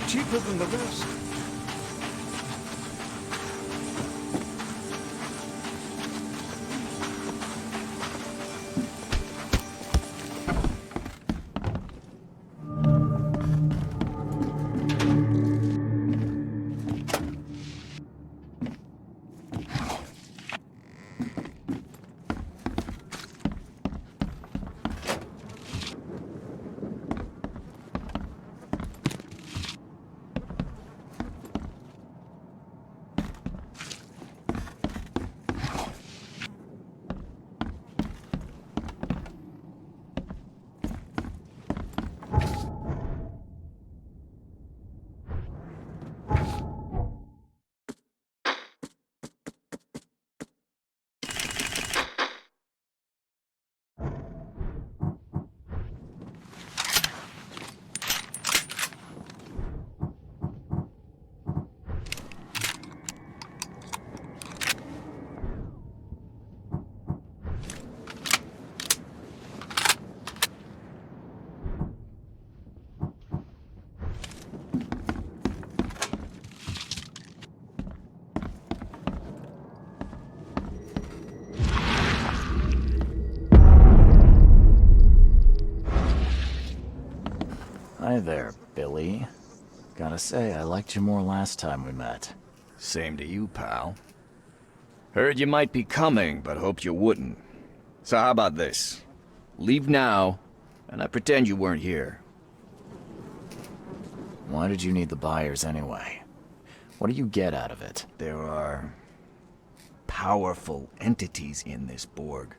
cheaper than the rest. Hi there, Billy. Gotta say, I liked you more last time we met. Same to you, pal. Heard you might be coming, but hoped you wouldn't. So how about this? Leave now, and I pretend you weren't here. Why did you need the buyers anyway? What do you get out of it? There are powerful entities in this Borg.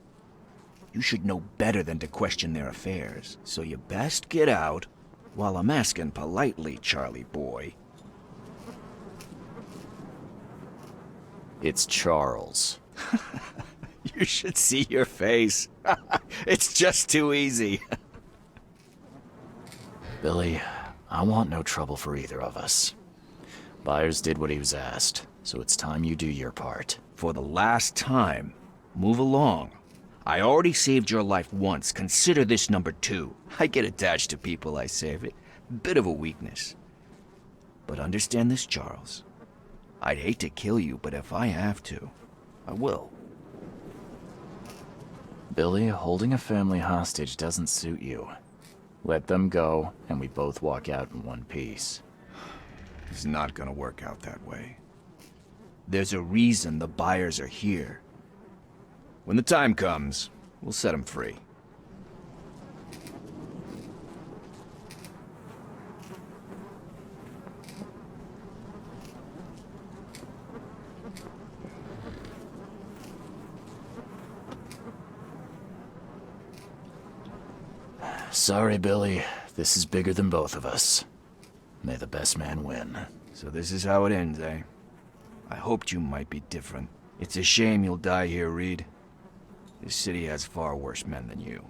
You should know better than to question their affairs, so you best get out while I'm asking politely, Charlie boy. It's Charles. You should see your face. It's just too easy. Billy, I want no trouble for either of us. Byers did what he was asked, so it's time you do your part. For the last time, move along. I already saved your life once. Consider this number 2. I get attached to people I save. It bit of a weakness. But understand this, Charles. I'd hate to kill you, but if I have to, I will. Billy, holding a family hostage doesn't suit you. Let them go, and we both walk out in one piece. It's not gonna work out that way. There's a reason the buyers are here. When the time comes, we'll set them free. Sorry, Billy. This is bigger than both of us. May the best man win. So this is how it ends, eh? I hoped you might be different. It's a shame you'll die here, Reed. This city has far worse men than you.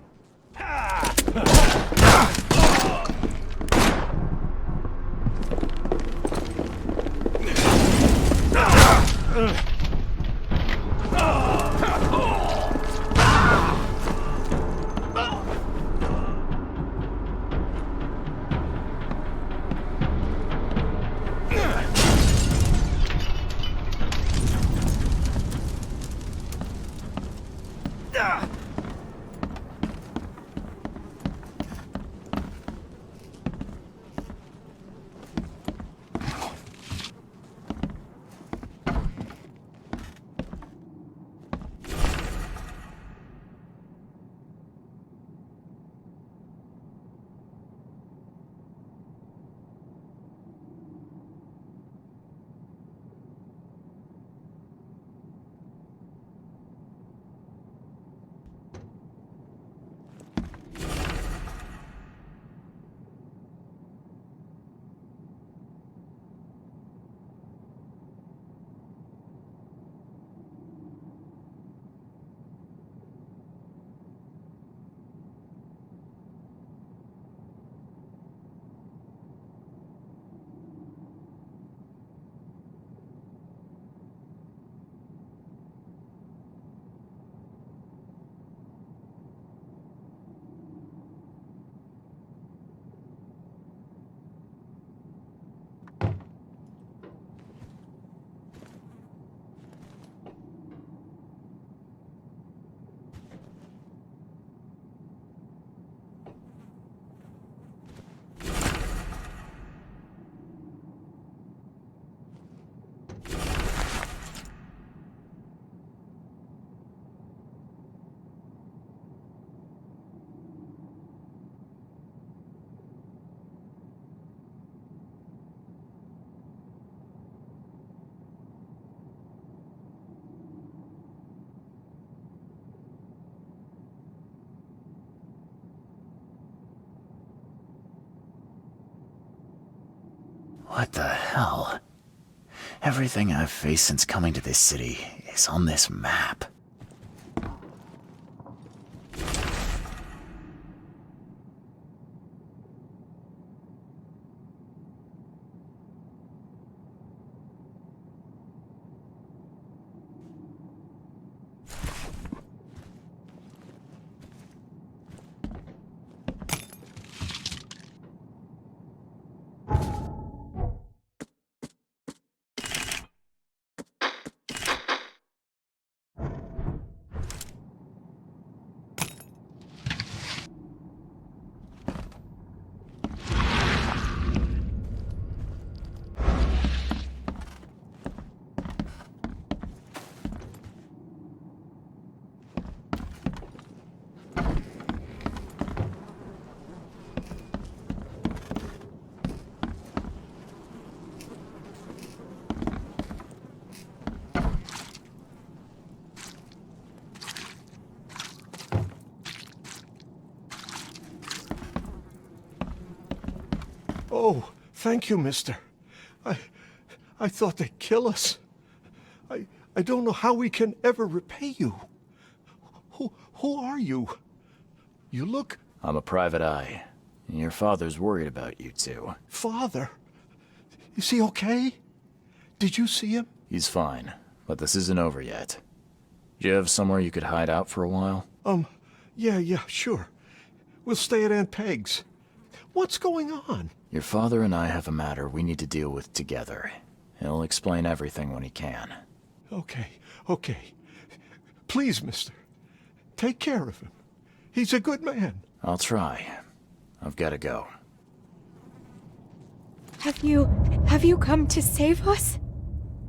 What the hell? Everything I've faced since coming to this city is on this map. Oh, thank you, mister. I thought they'd kill us. I don't know how we can ever repay you. Who are you? You look... I'm a private eye. Your father's worried about you two. Father? Is he okay? Did you see him? He's fine, but this isn't over yet. Do you have somewhere you could hide out for a while? Yeah, sure. We'll stay at Aunt Peg's. What's going on? Your father and I have a matter we need to deal with together. He'll explain everything when he can. Okay. Please, mister. Take care of him. He's a good man. I'll try. I've got to go. Have you come to save us?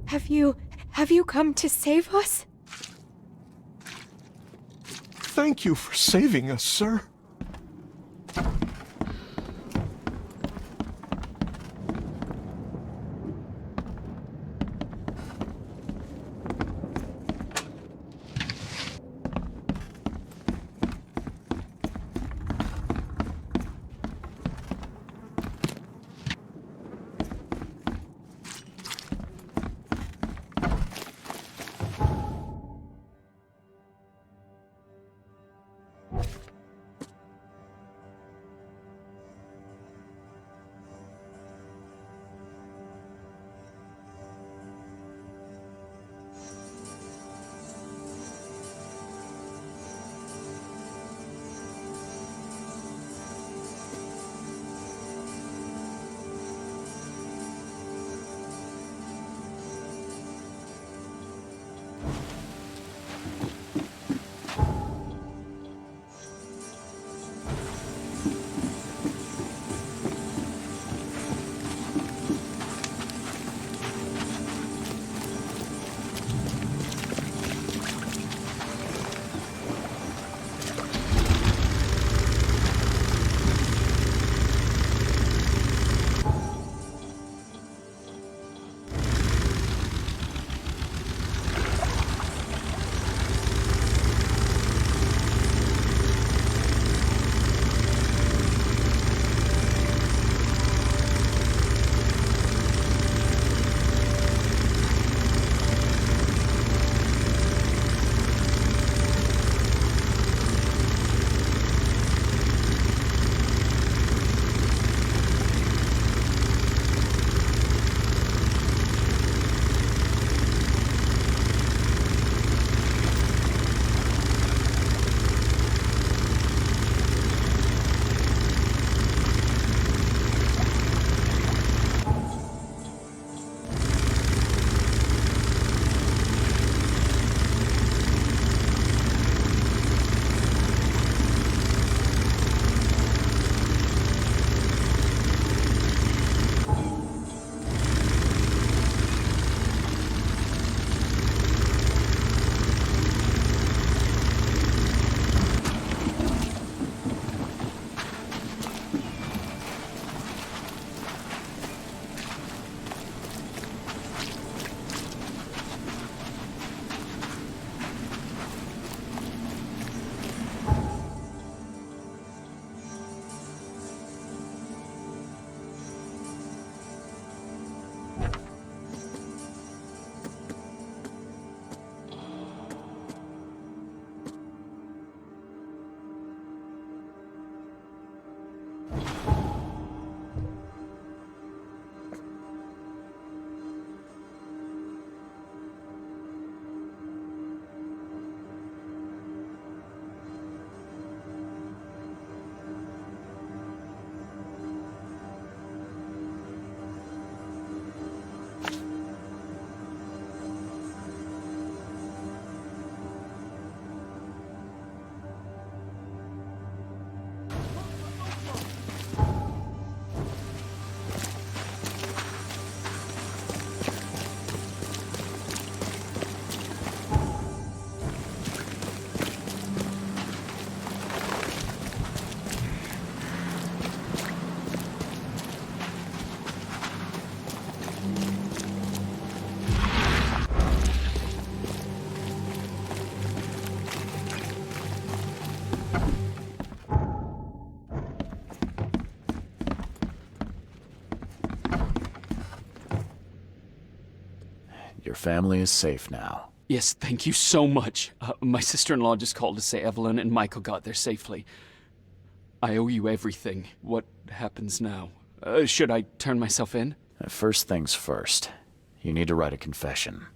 Have you come to save us? Thank you for saving us, sir. Your family is safe now. Yes, thank you so much. My sister-in-law just called to say Evelyn and Michael got there safely. I owe you everything. What happens now? Should I turn myself in? First things first. You need to write a confession.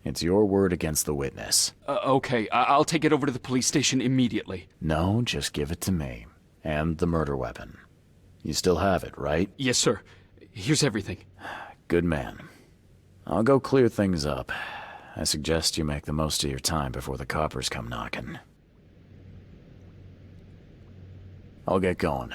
It's your word against the witness. Okay, I'll take it over to the police station immediately. No, just give it to me. And the murder weapon. You still have it, right? Yes, sir. Here's everything. Good man. I'll go clear things up. I suggest you make the most of your time before the coppers come knocking. I'll get going.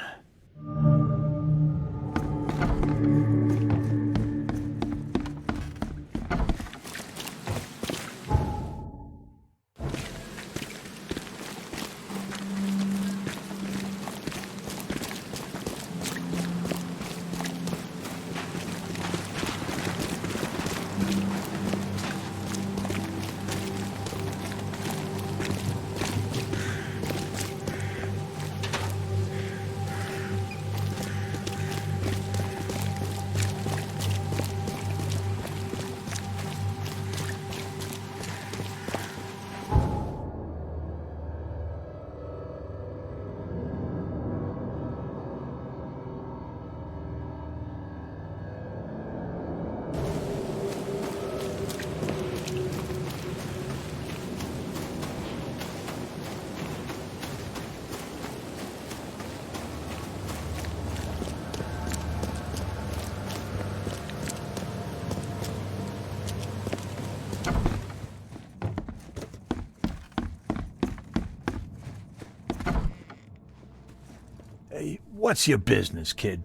Hey, what's your business, kid?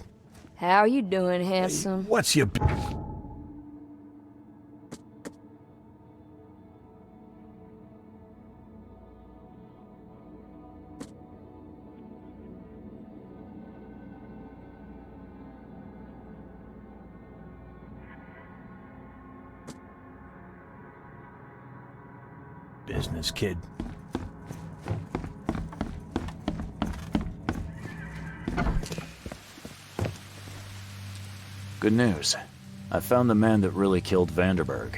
How you doing, handsome? What's your business, kid? Good news. I found the man that really killed Vanderberg.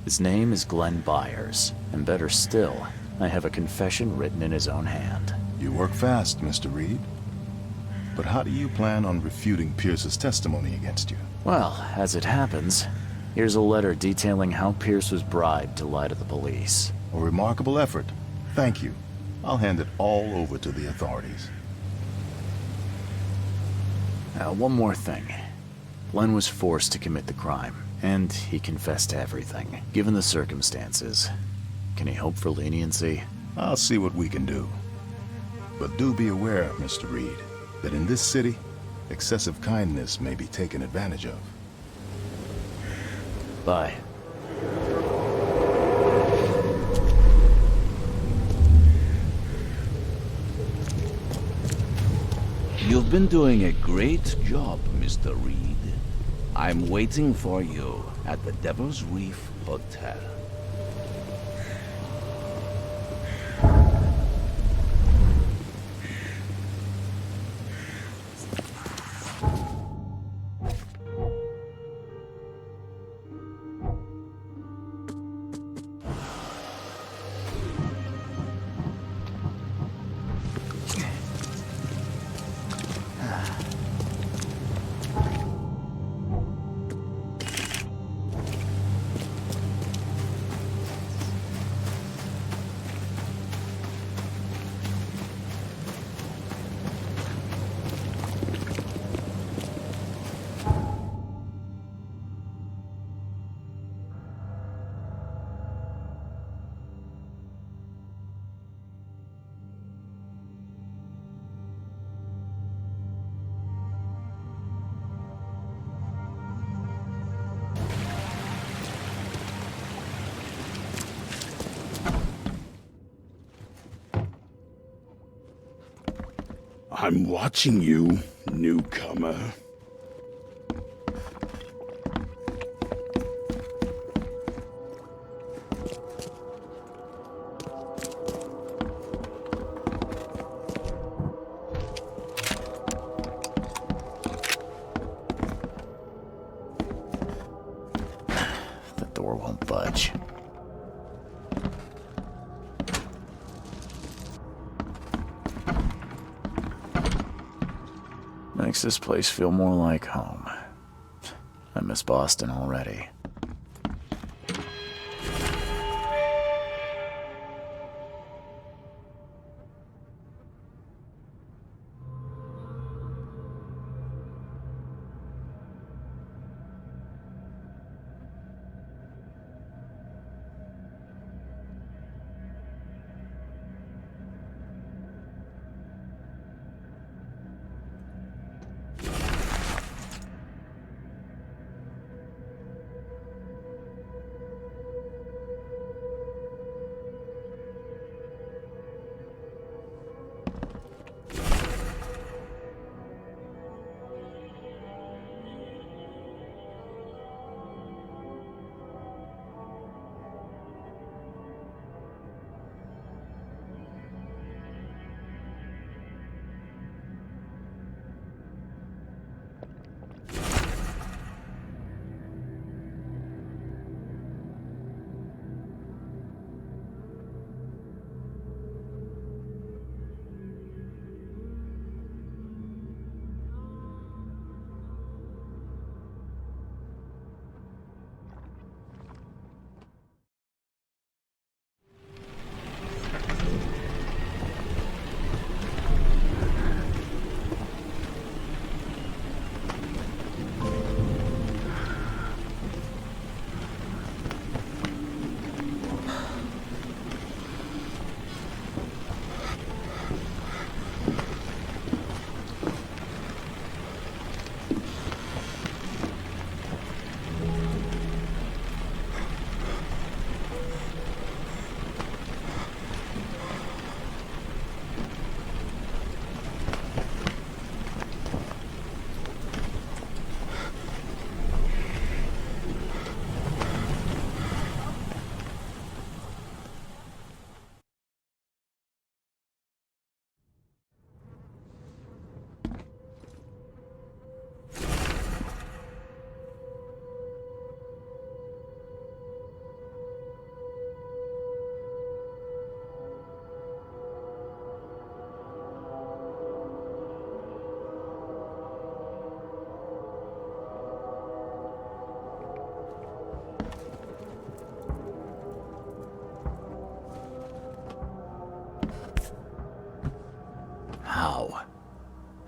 His name is Glenn Byers, and better still, I have a confession written in his own hand. You work fast, Mr. Reed. But how do you plan on refuting Pierce's testimony against you? Well, as it happens, here's a letter detailing how Pierce was bribed to lie to the police. A remarkable effort. Thank you. I'll hand it all over to the authorities. One more thing. Glenn was forced to commit the crime, and he confessed to everything. Given the circumstances, can he hope for leniency? I'll see what we can do. But do be aware, Mr. Reed, that in this city, excessive kindness may be taken advantage of. Bye. You've been doing a great job, Mr. Reed. I'm waiting for you at the Devil's Reef Hotel. I'm watching you, newcomer. That door won't budge. Makes this place feel more like home. I miss Boston already.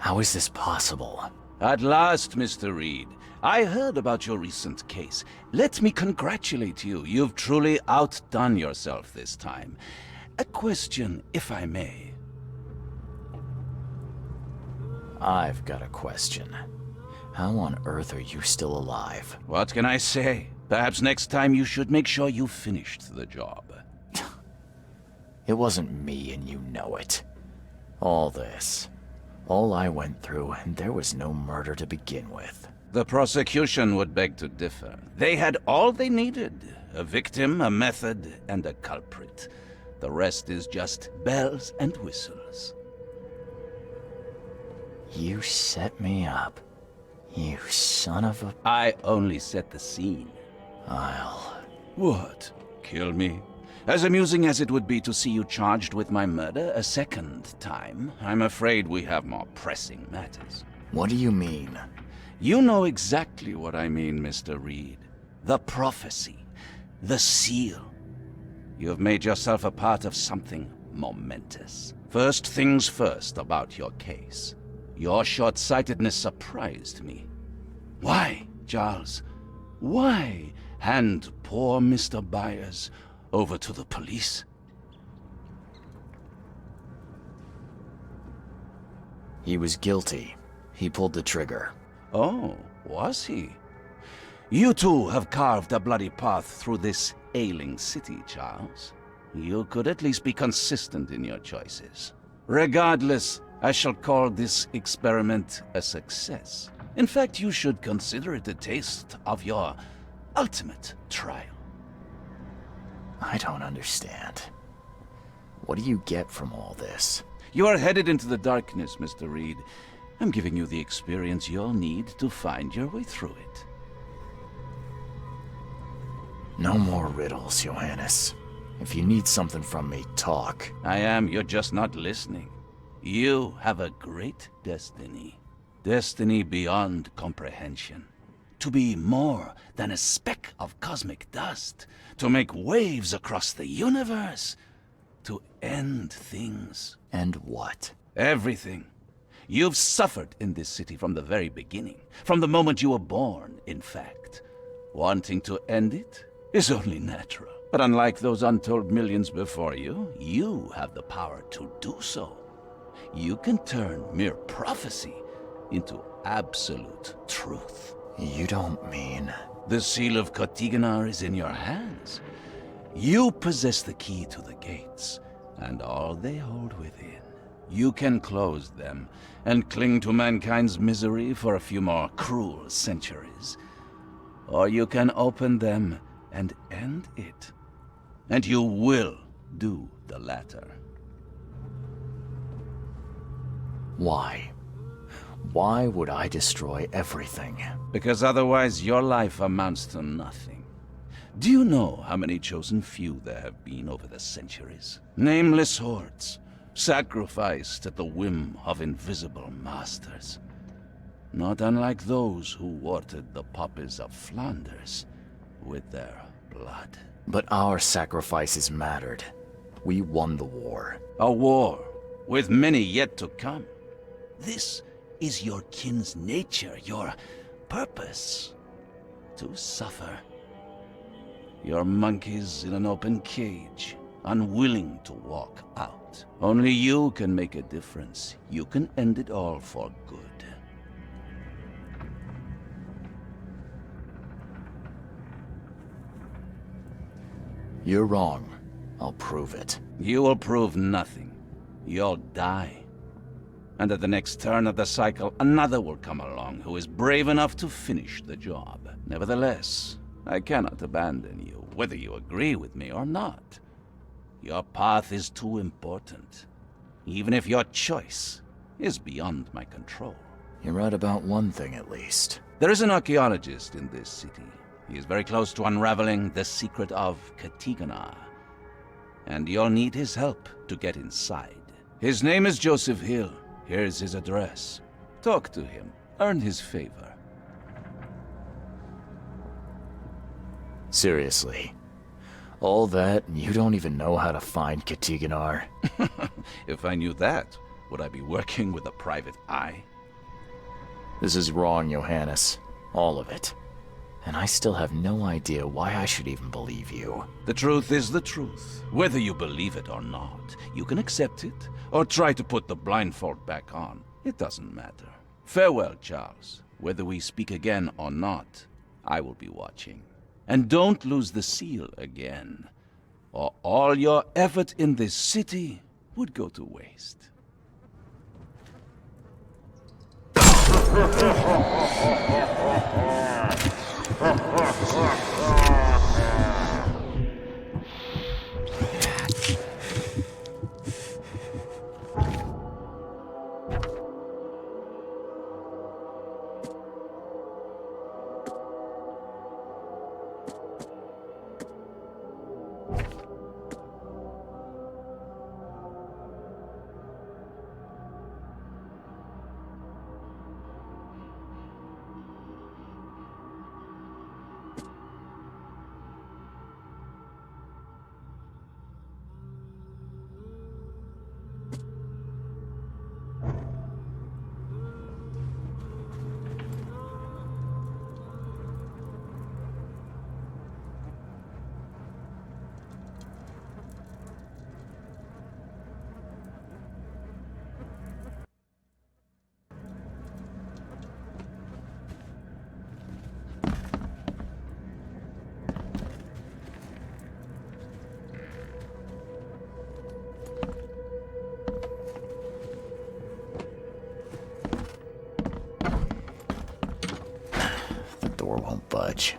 How is this possible? At last, Mr. Reed. I heard about your recent case. Let me congratulate you. You've truly outdone yourself this time. A question, if I may. I've got a question. How on earth are you still alive? What can I say? Perhaps next time you should make sure you finished the job. It wasn't me, and you know it. All this. All I went through, and there was no murder to begin with. The prosecution would beg to differ. They had all they needed. A victim, a method, and a culprit. The rest is just bells and whistles. You set me up. You son of a... I only set the scene. I'll... What? Kill me? As amusing as it would be to see you charged with my murder a second time, I'm afraid we have more pressing matters. What do you mean? You know exactly what I mean, Mr. Reed. The prophecy. The seal. You have made yourself a part of something momentous. First things first about your case. Your short-sightedness surprised me. Why, Charles? Why hand poor Mr. Byers over to the police? He was guilty. He pulled the trigger. Oh, was he? You too have carved a bloody path through this ailing city, Charles. You could at least be consistent in your choices. Regardless, I shall call this experiment a success. In fact, you should consider it a taste of your ultimate trial. I don't understand. What do you get from all this? You are headed into the darkness, Mr. Reed. I'm giving you the experience you'll need to find your way through it. No more riddles, Johannes. If you need something from me, talk. I am, you're just not listening. You have a great destiny. Destiny beyond comprehension. To be more than a speck of cosmic dust. To make waves across the universe. To end things. And what? Everything. You've suffered in this city from the very beginning. From the moment you were born, in fact. Wanting to end it is only natural. But unlike those untold millions before you, you have the power to do so. You can turn mere prophecy into absolute truth. You don't mean... The seal of Kotiganar is in your hands. You possess the key to the gates, and all they hold within. You can close them, and cling to mankind's misery for a few more cruel centuries. Or you can open them and end it. And you will do the latter. Why? Why would I destroy everything? Because otherwise your life amounts to nothing. Do you know how many chosen few there have been over the centuries? Nameless hordes, sacrificed at the whim of invisible masters. Not unlike those who watered the poppies of Flanders with their blood. But our sacrifices mattered. We won the war. A war, with many yet to come. This is your kin's nature, your purpose. To suffer. You're monkeys in an open cage, unwilling to walk out. Only you can make a difference. You can end it all for good. You're wrong. I'll prove it. You will prove nothing. You'll die. And at the next turn of the cycle, another will come along who is brave enough to finish the job. Nevertheless, I cannot abandon you, whether you agree with me or not. Your path is too important, even if your choice is beyond my control. You're right about one thing, at least. There is an archaeologist in this city. He is very close to unraveling the secret of Kotiganar. And you'll need his help to get inside. His name is Joseph Hill. Here's his address. Talk to him. Earn his favor. Seriously. All that, and you don't even know how to find Kotiganar? If I knew that, would I be working with a private eye? This is wrong, Johannes. All of it. And I still have no idea why I should even believe you. The truth is the truth. Whether you believe it or not, you can accept it, or try to put the blindfold back on. It doesn't matter. Farewell, Charles. Whether we speak again or not, I will be watching. And don't lose the seal again, or all your effort in this city would go to waste. The door won't budge.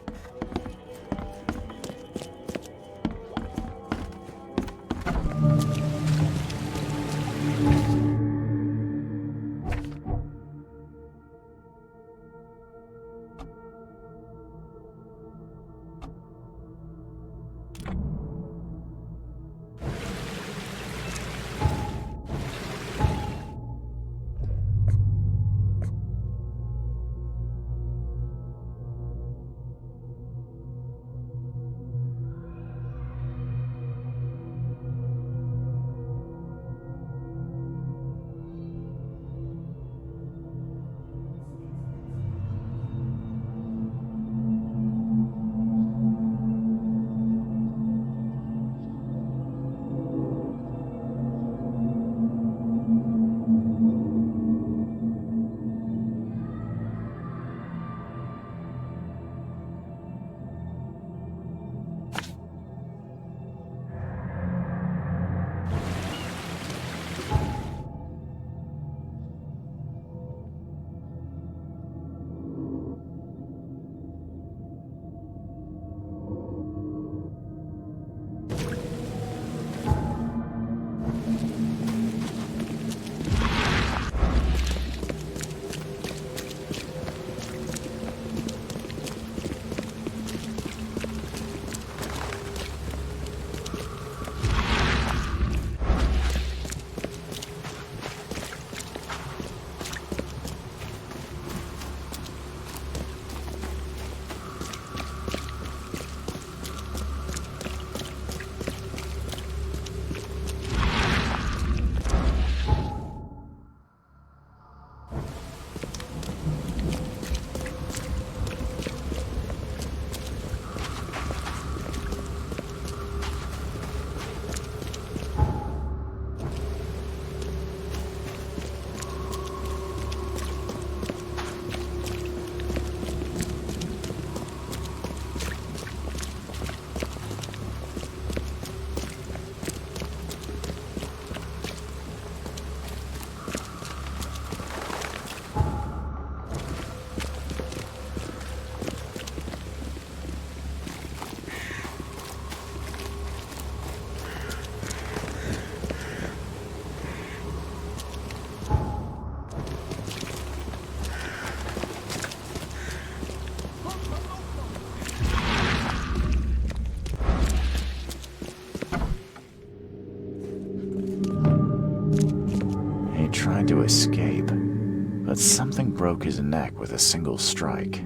escape, but something broke his neck with a single strike.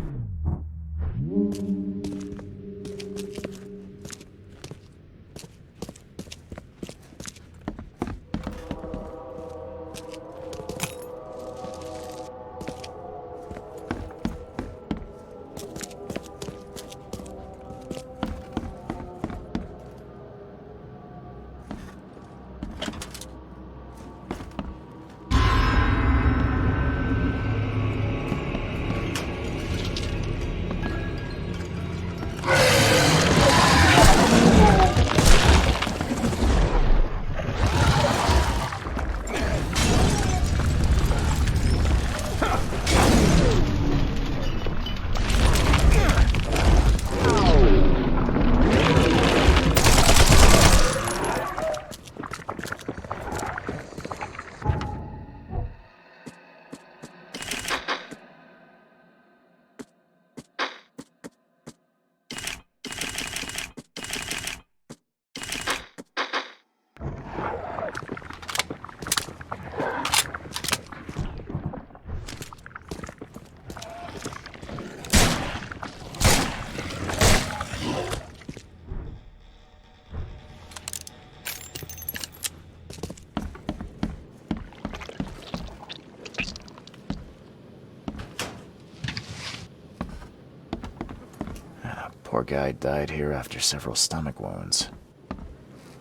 Poor guy died here after several stomach wounds.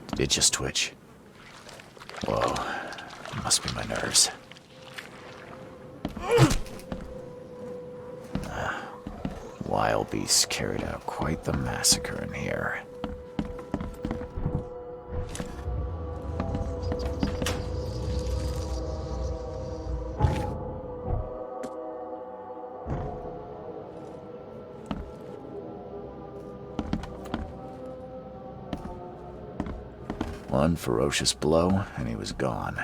Did it just twitch? Whoa, it must be my nerves. Wild beasts carried out quite the massacre in here. One ferocious blow, and he was gone.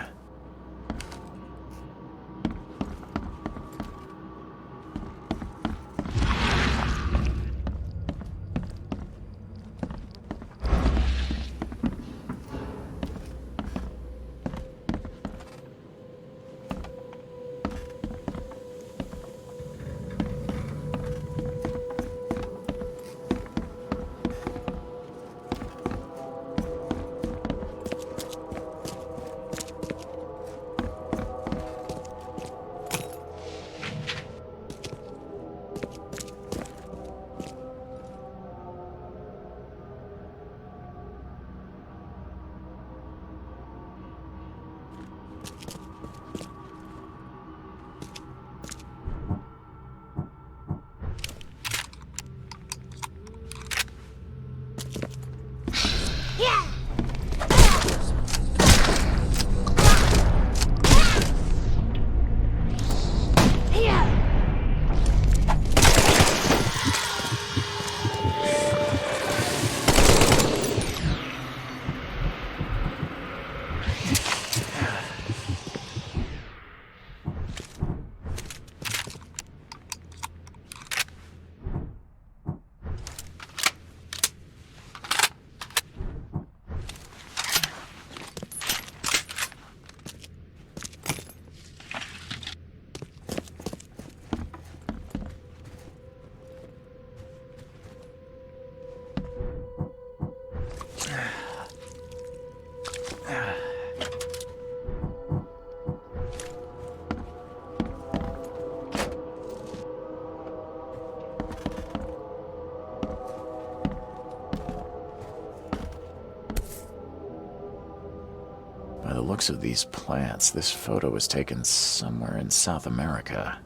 By the looks of these plants, this photo was taken somewhere in South America.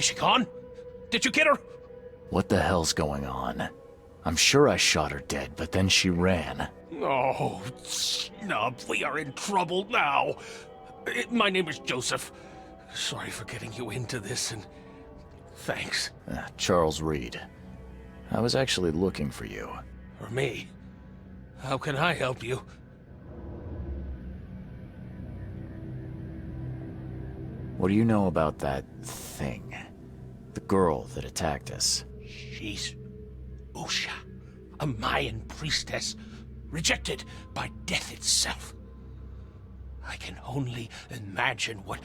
Is she gone? Did you get her? What the hell's going on? I'm sure I shot her dead, but then she ran. Oh, snub, we are in trouble now. My name is Joseph. Sorry for getting you into this, and thanks. Charles Reed. I was actually looking for you. For me? How can I help you? What do you know about that thing? The girl that attacked us? She's Usha, a Mayan priestess, rejected by death itself. I can only imagine what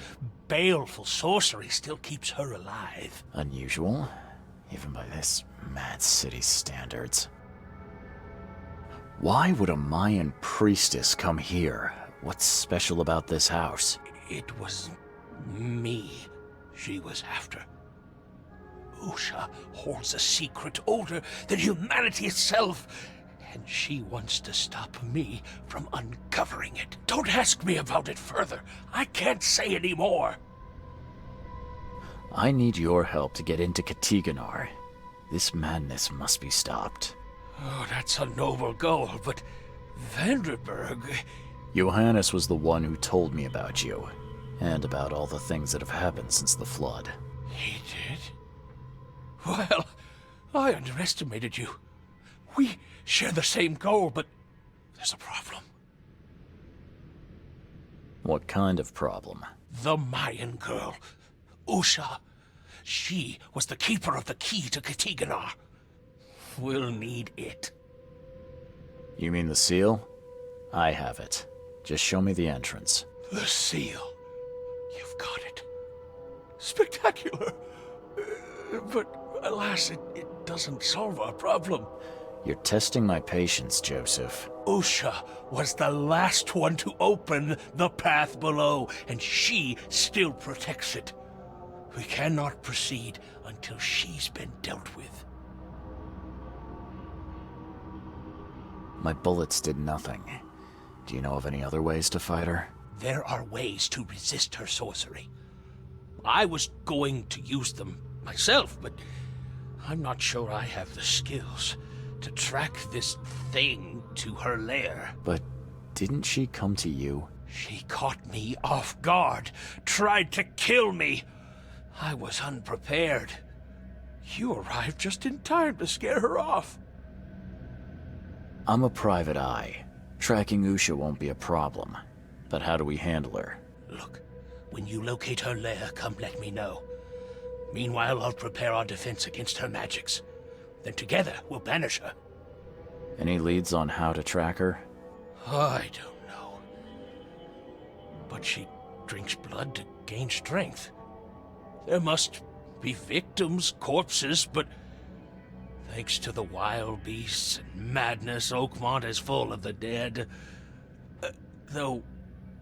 baleful sorcery still keeps her alive. Unusual, even by this mad city standards. Why would a Mayan priestess come here? What's special about this house? It was me she was after. Usha holds a secret older than humanity itself, and she wants to stop me from uncovering it. Don't ask me about it further. I can't say any more. I need your help to get into Katiganar. This madness must be stopped. Oh, that's a noble goal, but Vanderberg... Johannes was the one who told me about you, and about all the things that have happened since the flood. He did? Well, I underestimated you. We share the same goal, but there's a problem. What kind of problem? The Mayan girl, Usha. She was the keeper of the key to Katiganar. We'll need it. You mean the seal? I have it. Just show me the entrance. The seal. You've got it. Spectacular. But alas, it doesn't solve our problem. You're testing my patience, Joseph. Usha was the last one to open the path below, and she still protects it. We cannot proceed until she's been dealt with. My bullets did nothing. Do you know of any other ways to fight her? There are ways to resist her sorcery. I was going to use them myself, but I'm not sure I have the skills to track this thing to her lair. But didn't she come to you? She caught me off guard, tried to kill me. I was unprepared. You arrived just in time to scare her off. I'm a private eye. Tracking Usha won't be a problem. But how do we handle her? Look, when you locate her lair, come let me know. Meanwhile, I'll prepare our defense against her magics. Then together, we'll banish her. Any leads on how to track her? I don't know. But she drinks blood to gain strength. There must be victims, corpses, but thanks to the wild beasts and madness, Oakmont is full of the dead. Though,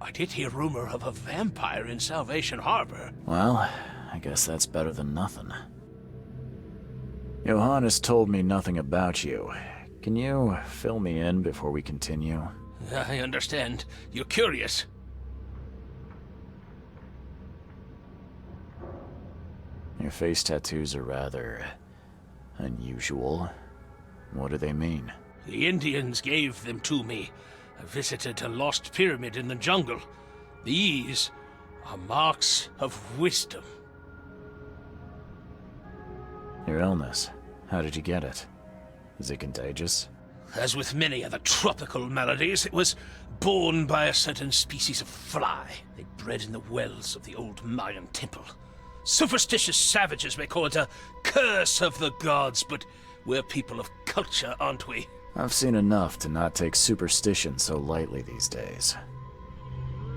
I did hear rumor of a vampire in Salvation Harbor. Well, I guess that's better than nothing. Johannes told me nothing about you. Can you fill me in before we continue? I understand. You're curious. Your face tattoos are rather unusual. What do they mean? The Indians gave them to me. I visited a lost pyramid in the jungle. These are marks of wisdom. Your illness, how did you get it? Is it contagious? As with many other tropical maladies, it was borne by a certain species of fly. They bred in the wells of the old Mayan temple. Superstitious savages may call it a curse of the gods, but we're people of culture, aren't we? I've seen enough to not take superstition so lightly these days.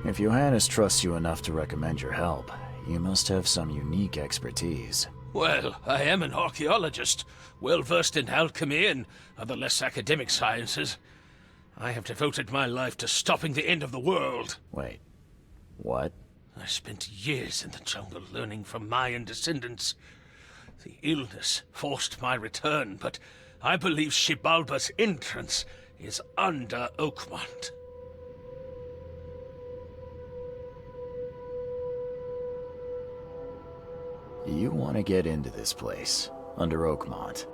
If Johannes trusts you enough to recommend your help, you must have some unique expertise. Well, I am an archaeologist, well-versed in alchemy and other less academic sciences. I have devoted my life to stopping the end of the world. Wait, what? I spent years in the jungle learning from Mayan descendants. The illness forced my return, but I believe Xibalba's entrance is under Oakmont. You want to get into this place, under Oakmont.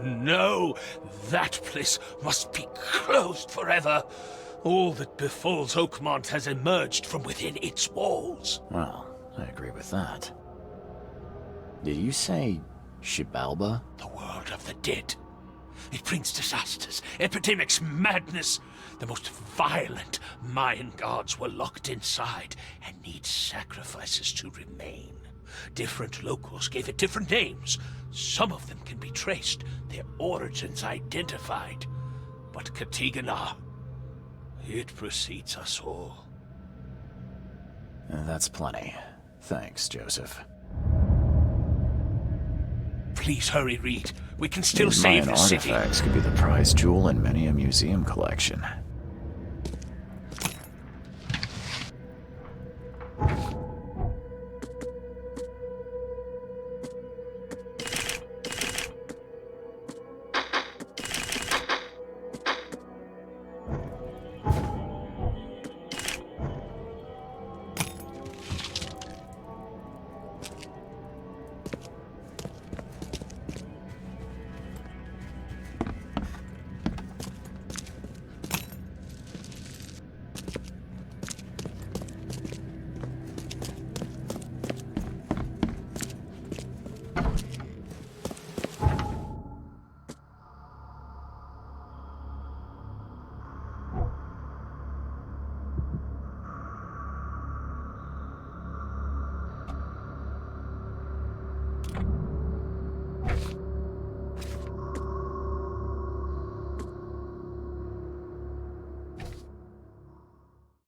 No. That place must be closed forever. All that befalls Oakmont has emerged from within its walls. Well, I agree with that. Did you say Shibalba? The world of the dead. It brings disasters, epidemics, madness. The most violent Mayan gods were locked inside and need sacrifices to remain. Different locals gave it different names. Some of them can be traced, their origins identified. But Katigana, it precedes us all. That's plenty. Thanks, Joseph. Please hurry, Reed. We can still These save Mayan the city. artifacts could be the prize jewel in many a museum collection.